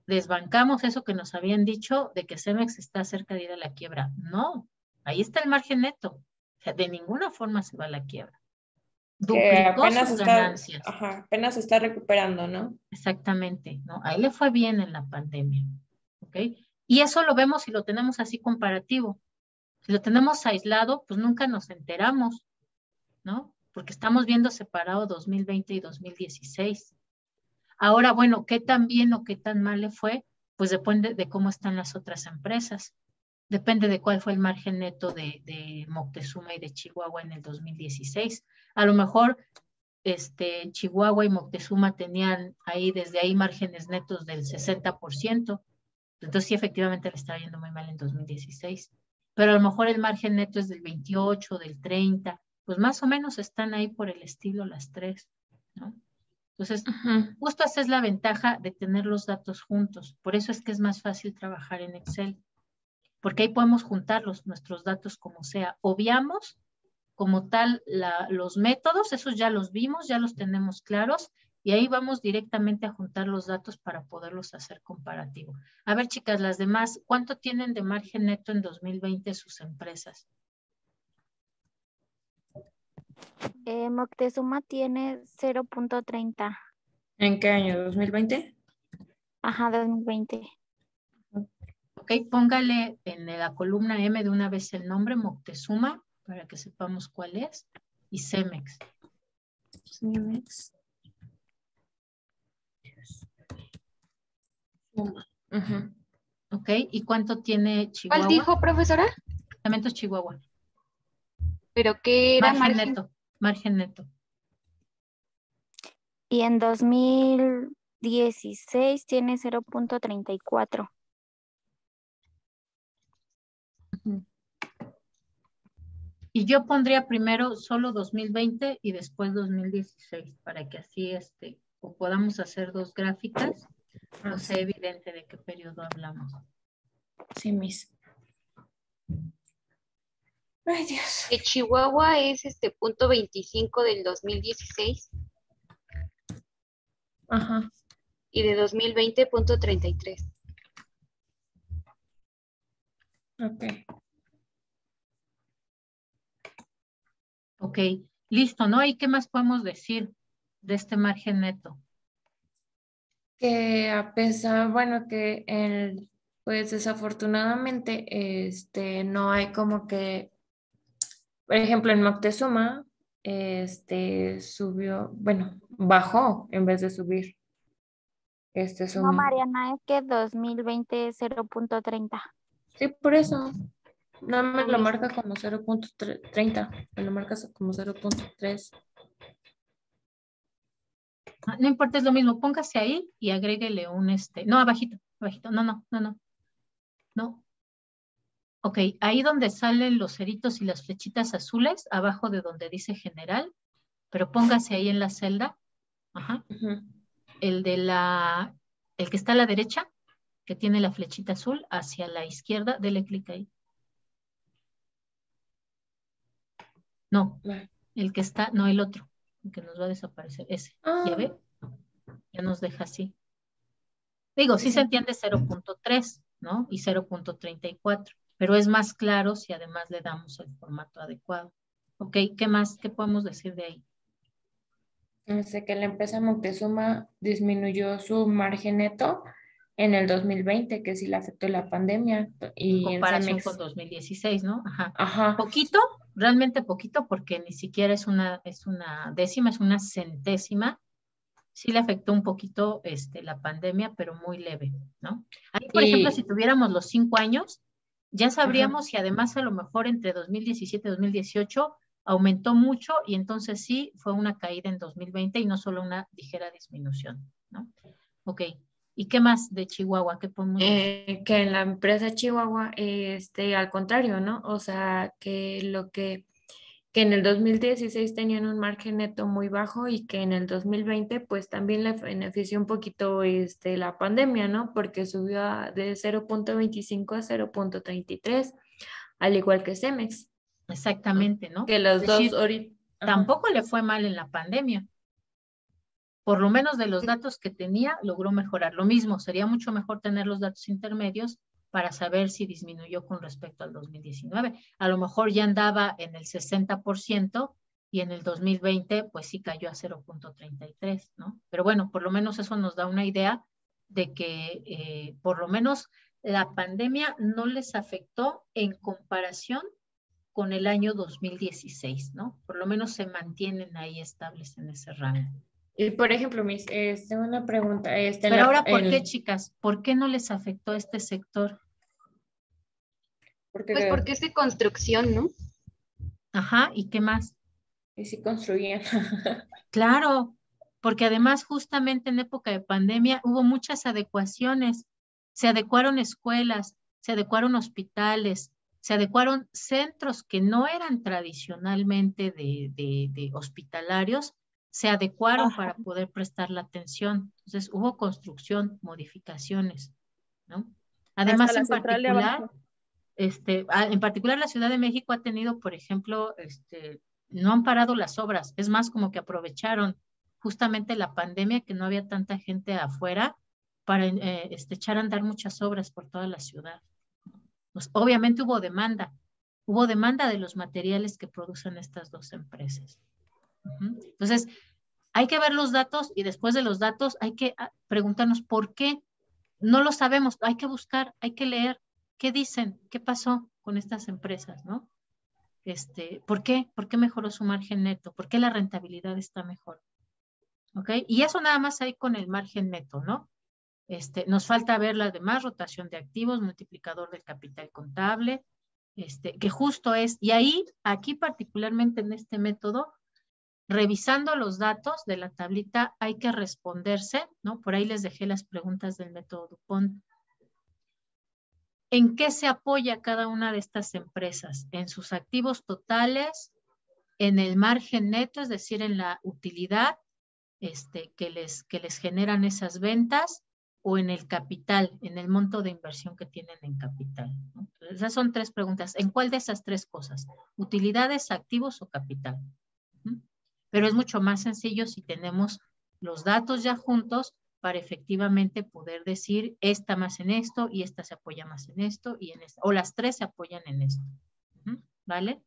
Speaker 1: desbancamos eso que nos habían dicho de que Cemex está cerca de ir a la quiebra. No, ahí está el margen neto. O sea, de ninguna forma se va a la quiebra.
Speaker 2: Que
Speaker 1: Duplicó sus ganancias.
Speaker 2: apenas se está recuperando, ¿no?
Speaker 1: Exactamente, ¿no? A él le fue bien en la pandemia, ¿ok? Y eso lo vemos si lo tenemos así comparativo. Si lo tenemos aislado, pues nunca nos enteramos, ¿no? Porque estamos viendo separado 2020 y 2016. Ahora, bueno, ¿qué tan bien o qué tan mal le fue? Pues depende de cómo están las otras empresas. Depende de cuál fue el margen neto de Moctezuma y de Chihuahua en el 2016. A lo mejor Chihuahua y Moctezuma tenían ahí desde ahí márgenes netos del 60%. Entonces sí, efectivamente le estaba yendo muy mal en 2016. Pero a lo mejor el margen neto es del 28, del 30. Pues más o menos están ahí por el estilo las 3, ¿no? Entonces, justo esa es la ventaja de tener los datos juntos. Por eso es que es más fácil trabajar en Excel, porque ahí podemos juntar nuestros datos como sea. Obviamos como tal los métodos, esos ya los vimos, ya los tenemos claros, Y ahí vamos directamente a juntar los datos para poderlos hacer comparativo. A ver, chicas, las demás, ¿cuánto tienen de margen neto en 2020 sus empresas?
Speaker 5: Moctezuma tiene 0.30.
Speaker 2: ¿En qué año? ¿2020?
Speaker 5: Ajá, 2020.
Speaker 1: Ok, póngale en la columna M de una vez el nombre, Moctezuma, para que sepamos cuál es, y Cemex.
Speaker 2: Cemex. Ujú.
Speaker 1: Ok, ¿y cuánto tiene Chihuahua?
Speaker 3: ¿Cuál dijo, profesora?
Speaker 1: Departamentos Chihuahua.
Speaker 3: ¿Pero qué era
Speaker 1: Margen
Speaker 3: margen?
Speaker 1: neto, margen neto.
Speaker 5: Y en 2016 tiene 0.34.
Speaker 1: Y yo pondría primero solo 2020 y después 2016, para que así o podamos hacer dos gráficas,
Speaker 2: Ah,
Speaker 1: o sea
Speaker 2: sí.
Speaker 1: evidente de qué periodo hablamos.
Speaker 2: Sí, Miss. Ay, Dios.
Speaker 3: Que Chihuahua es punto 25 del 2016
Speaker 2: Ajá.
Speaker 3: y de 2020 punto 33.
Speaker 2: Ok.
Speaker 1: Ok, listo, ¿no? ¿Y qué más podemos decir de este margen neto?
Speaker 2: Que a pesar, bueno, pues desafortunadamente, no hay como que, por ejemplo, en Moctezuma, subió, bueno, bajó en vez de subir.
Speaker 5: No, Mariana, es que 2020 es 0.30.
Speaker 2: Sí, por eso. No me
Speaker 3: No
Speaker 2: lo
Speaker 3: me-
Speaker 2: marca como 0.30, me lo marcas como 0.3.
Speaker 1: Ah, no importa, es lo mismo, póngase ahí y agréguele un no, abajito, abajito, no. Ok, ahí donde salen los ceritos y las flechitas azules, abajo de donde dice general, pero póngase ahí en la celda, ajá,
Speaker 2: Ujú.
Speaker 1: el el que está a la derecha, que tiene la flechita azul, hacia la izquierda, dele clic ahí. No,
Speaker 2: Vale.
Speaker 1: el que está, no, el otro, el que nos va a desaparecer, ese, ¿ya
Speaker 2: Ah,
Speaker 1: ve? Ya nos deja así. Digo, sí se
Speaker 2: sí.
Speaker 1: entiende 0.3, ¿no? Y 0.34, pero es más claro si además le damos el formato adecuado. Ok, ¿qué más? ¿Qué podemos decir de ahí?
Speaker 2: Que la empresa Moctezuma disminuyó su margen neto en el 2020, que sí le afectó la pandemia,
Speaker 1: En
Speaker 2: y en
Speaker 1: comparación con
Speaker 2: Cemex.
Speaker 1: 2016, ¿no? Ajá.
Speaker 2: Ajá.
Speaker 1: Poquito, realmente poquito, porque ni siquiera es una décima, es una centésima. Sí le afectó un poquito la pandemia, pero muy leve, ¿no? Ahí, por ejemplo, si
Speaker 2: Y,
Speaker 1: tuviéramos los 5 años, ya
Speaker 2: ajá.
Speaker 1: sabríamos si además a lo mejor entre 2017 y 2018 aumentó mucho y entonces sí fue una caída en 2020 y no solo una ligera disminución, ¿no? Ok. ¿Y qué más de Chihuahua? ¿Qué podemos decir?
Speaker 2: Que en la empresa Chihuahua, al contrario, ¿no? O sea, que en el 2016 tenían un margen neto muy bajo y que en el 2020 pues también le benefició un poquito la pandemia, ¿no? Porque subió de 0.25 a 0.33, al igual que Cemex,
Speaker 1: Exactamente, ¿no?
Speaker 2: que
Speaker 1: Es
Speaker 2: los dos
Speaker 1: decir,
Speaker 2: ahorita, ajá.
Speaker 1: tampoco le fue mal en la pandemia. Por lo menos de los datos que tenía, logró mejorar. Lo mismo, sería mucho mejor tener los datos intermedios para saber si disminuyó con respecto al 2019. A lo mejor ya andaba en el 60% y en el 2020 pues sí cayó a 0.33, ¿no? Pero bueno, por lo menos eso nos da una idea de que por lo menos la pandemia no les afectó en comparación con el año 2016, ¿no? Por lo menos se mantienen ahí estables en ese rango.
Speaker 2: Y por ejemplo, una pregunta,
Speaker 1: Pero ahora, ¿por qué, chicas? ¿Por qué no les afectó este sector?
Speaker 3: Pues
Speaker 2: porque
Speaker 3: porque es de construcción, ¿no?
Speaker 1: Ajá, ¿y qué más?
Speaker 2: y sí construían.
Speaker 1: Claro, porque además justamente en época de pandemia hubo muchas adecuaciones. Se adecuaron escuelas, se adecuaron hospitales, se adecuaron centros que no eran tradicionalmente de hospitalarios, se adecuaron
Speaker 5: Ajá.
Speaker 1: para poder prestar la atención. Entonces hubo construcción, modificaciones, ¿no?
Speaker 4: Hasta
Speaker 1: Además,
Speaker 4: la central de abajo.
Speaker 1: en particular la Ciudad de México ha tenido, por ejemplo, no han parado las obras, es más como que aprovecharon justamente la pandemia, que no había tanta gente afuera para echar a andar muchas obras por toda la ciudad. Pues, obviamente hubo demanda de los materiales que producen estas dos empresas. Entonces, hay que ver los datos y después de los datos hay que preguntarnos por qué. No lo sabemos, hay que buscar, hay que leer qué dicen, qué pasó con estas empresas, ¿no? ¿Por qué? ¿Por qué mejoró su margen neto? ¿Por qué la rentabilidad está mejor? ¿Ok? Y eso nada más hay con el margen neto, ¿no? Nos falta ver la demás, rotación de activos, multiplicador del capital contable, que justo es, y ahí, aquí particularmente en este método, revisando los datos de la tablita, hay que responderse, ¿no? Por ahí les dejé las preguntas del método Dupont. ¿En qué se apoya cada una de estas empresas? ¿En sus activos totales? ¿En el margen neto, es decir, en la utilidad que les generan esas ventas? ¿O en el capital, en el monto de inversión que tienen en capital? ¿No? Entonces, esas son tres preguntas. ¿En cuál de esas tres cosas? ¿Utilidades, activos o capital? Pero es mucho más sencillo si tenemos los datos ya juntos para efectivamente poder decir esta más en esto y esta se apoya más en esto y en esto, o las tres se apoyan en esto. ¿Vale?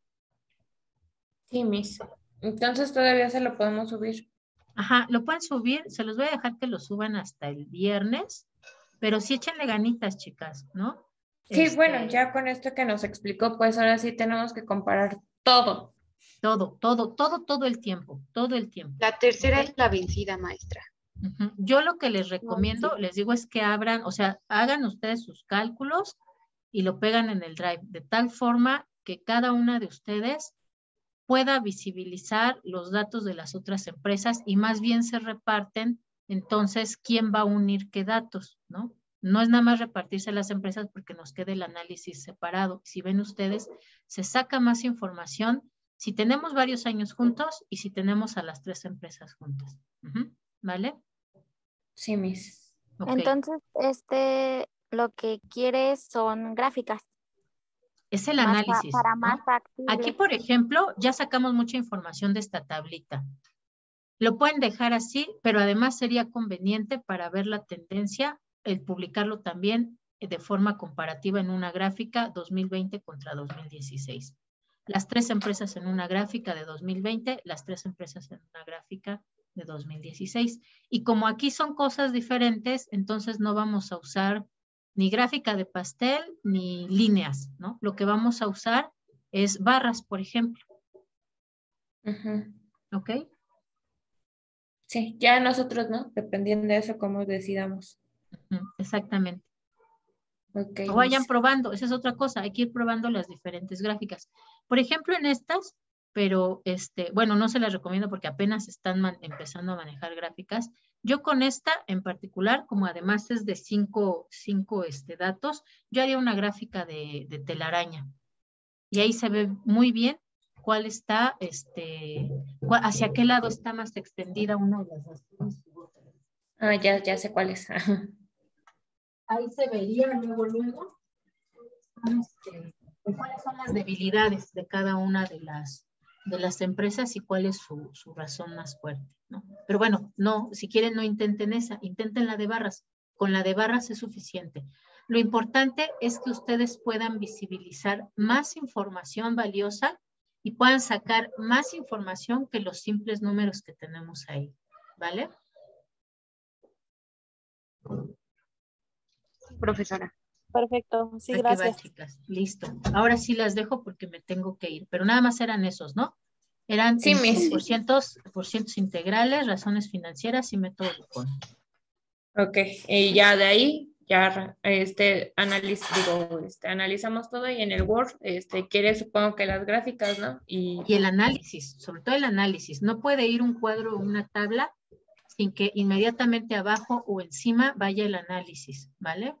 Speaker 2: Sí, Miss. Entonces todavía se lo podemos subir.
Speaker 1: Ajá, lo pueden subir, se los voy a dejar que lo suban hasta el viernes, pero sí échenle ganitas, chicas, ¿no?
Speaker 2: Sí, bueno, ya con esto que nos explicó, pues ahora sí tenemos que comparar todo.
Speaker 1: Todo el tiempo, todo el tiempo.
Speaker 3: La tercera es la vencida, maestra.
Speaker 1: Yo lo que les recomiendo, les digo, es que abran, o sea, hagan ustedes sus cálculos y lo pegan en el Drive, de tal forma que cada una de ustedes pueda visibilizar los datos de las otras empresas y más bien se reparten, entonces, ¿quién va a unir qué datos, no? No es nada más repartirse las empresas porque nos quede el análisis separado. Si ven ustedes, se saca más información si tenemos varios años juntos y si tenemos a las tres empresas juntas. ¿Vale?
Speaker 2: Sí, Miss.
Speaker 5: Okay. Entonces, lo que quiere son gráficas.
Speaker 1: Es el análisis.
Speaker 5: Para más factible.
Speaker 1: Aquí, por ejemplo, ya sacamos mucha información de esta tablita. Lo pueden dejar así, pero además sería conveniente para ver la tendencia, el publicarlo también de forma comparativa en una gráfica 2020 contra 2016. Las tres empresas en una gráfica de 2020, las tres empresas en una gráfica de 2016. Y como aquí son cosas diferentes, entonces no vamos a usar ni gráfica de pastel ni líneas, ¿no? Lo que vamos a usar es barras, por ejemplo. ¿Ok?
Speaker 2: Sí, ya nosotros, ¿no? Dependiendo de eso, cómo decidamos.
Speaker 1: Exactamente.
Speaker 2: Okay,
Speaker 1: o vayan probando, esa es otra cosa, hay que ir probando las diferentes gráficas. Por ejemplo, en estas, pero bueno, no se las recomiendo porque apenas están empezando a manejar gráficas. Yo con esta en particular, como además es de cinco datos, yo haría una gráfica de telaraña. Y ahí se ve muy bien cuál está, hacia qué lado está más extendida una de las dos.
Speaker 2: Ah, ya sé cuál es.
Speaker 1: Ahí se vería luego cuáles son las debilidades de cada una de las empresas y cuál es su razón más fuerte, ¿no? Pero bueno, no, si quieren no intenten esa, intenten la de barras. Con la de barras es suficiente. Lo importante es que ustedes puedan visibilizar más información valiosa y puedan sacar más información que los simples números que tenemos ahí, ¿vale?
Speaker 3: Profesora.
Speaker 4: Perfecto, sí,
Speaker 1: Aquí
Speaker 4: gracias.
Speaker 1: va, chicas, listo. Ahora sí las dejo porque me tengo que ir, pero nada más eran esos, ¿no? Eran
Speaker 2: sí,
Speaker 1: por cientos integrales, razones financieras y método Dupont.
Speaker 2: Ok, y ya de ahí, ya analizamos todo y en el Word, quiere supongo que las gráficas, ¿no?
Speaker 1: Y el análisis, sobre todo el análisis. No puede ir un cuadro o una tabla sin que inmediatamente abajo o encima vaya el análisis, ¿vale?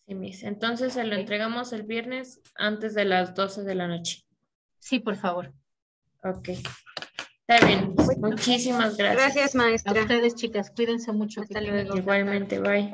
Speaker 2: Sí, Miss. Entonces se lo entregamos el viernes antes de las 12 de la noche.
Speaker 1: Sí, por favor.
Speaker 2: Ok. Está bien. Muchísimas gracias.
Speaker 3: Gracias, maestra.
Speaker 1: A ustedes, chicas, cuídense mucho.
Speaker 3: Hasta luego.
Speaker 2: Igualmente, bye.